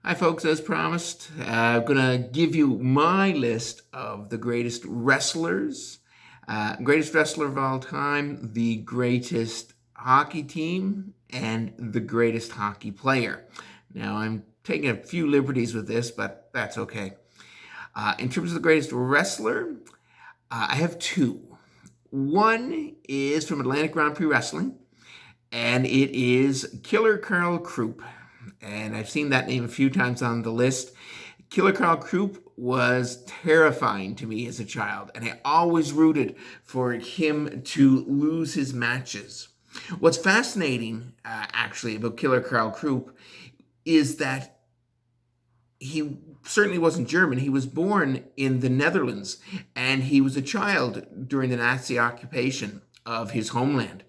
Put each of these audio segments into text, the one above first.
Hi, folks. As promised, I'm going to give you my list of the greatest wrestlers, greatest wrestler of all time, the greatest hockey team, and the greatest hockey player. Now, I'm taking a few liberties with this, but that's okay. In terms of the greatest wrestler, I have two. One is from Atlantic Grand Prix Wrestling, and it is Killer Karl Krupp. And I've seen that name a few times on the list. Killer Karl Krupp was terrifying to me as a child, and I always rooted for him to lose his matches. What's fascinating, actually, about Killer Karl Krupp is that he certainly wasn't German. He was born in the Netherlands, and he was a child during the Nazi occupation of his homeland.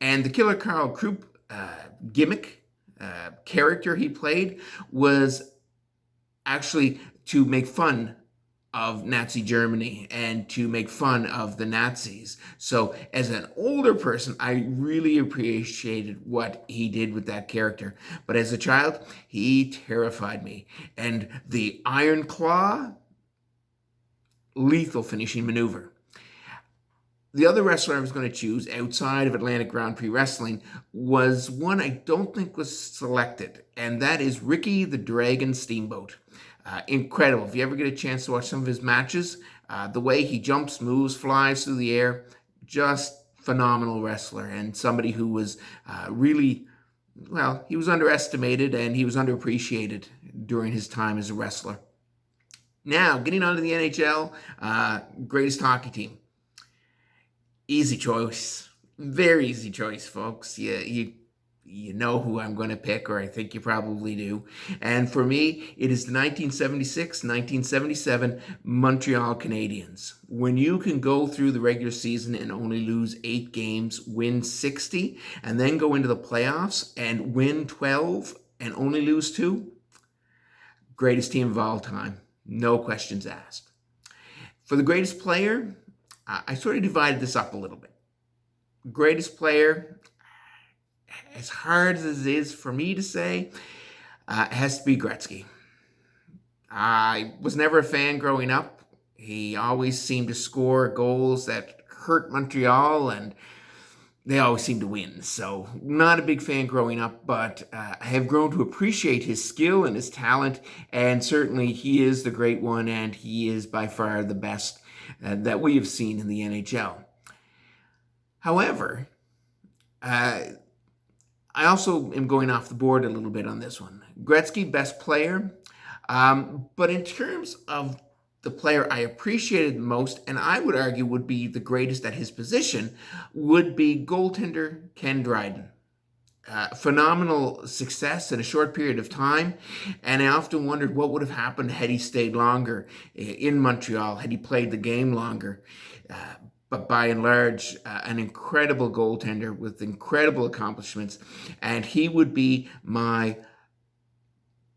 And the Killer Karl Krupp gimmick, character he played was actually to make fun of Nazi Germany and to make fun of the Nazis. So as an older person, I really appreciated what he did with that character. But as a child, he terrified me. And the Iron Claw, lethal finishing maneuver. The other wrestler I was going to choose outside of Atlantic Grand Prix Wrestling was one I don't think was selected, and that is Ricky the Dragon Steamboat. Incredible. If you ever get a chance to watch some of his matches, the way he jumps, moves, flies through the air, just phenomenal wrestler, and somebody who was really, well, he was underestimated and he was underappreciated during his time as a wrestler. Now, getting on to the NHL, greatest hockey team. Easy choice. Very easy choice, folks. You know who I'm going to pick, or I think you probably do. And for me, it is the 1976-1977 Montreal Canadiens. When you can go through the regular season and only lose 8 games, win 60, and then go into the playoffs and win 12 and only lose 2, greatest team of all time. No questions asked. For the greatest player, I sort of divided this up a little bit. Greatest player, as hard as it is for me to say, has to be Gretzky. I was never a fan growing up. He always seemed to score goals that hurt Montreal, and they always seemed to win. So not a big fan growing up, but I have grown to appreciate his skill and his talent, and certainly he is the great one, and he is by far the best that we have seen in the NHL. However, I also am going off the board a little bit on this one. Gretzky, best player, but in terms of the player I appreciated most, and I would argue would be the greatest at his position, would be goaltender Ken Dryden. Phenomenal success in a short period of time, and I often wondered what would have happened had he stayed longer in Montreal, had he played the game longer. But by and large, an incredible goaltender with incredible accomplishments, and he would be my,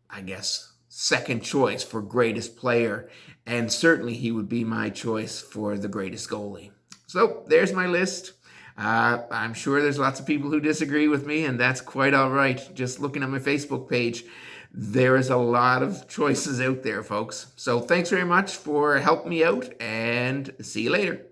I guess, second choice for greatest player, and certainly he would be my choice for the greatest goalie. So there's my list. I'm sure there's lots of people who disagree with me, and that's quite all right. Just looking at my Facebook page, there is a lot of choices out there, folks. So thanks very much for helping me out, and see you later.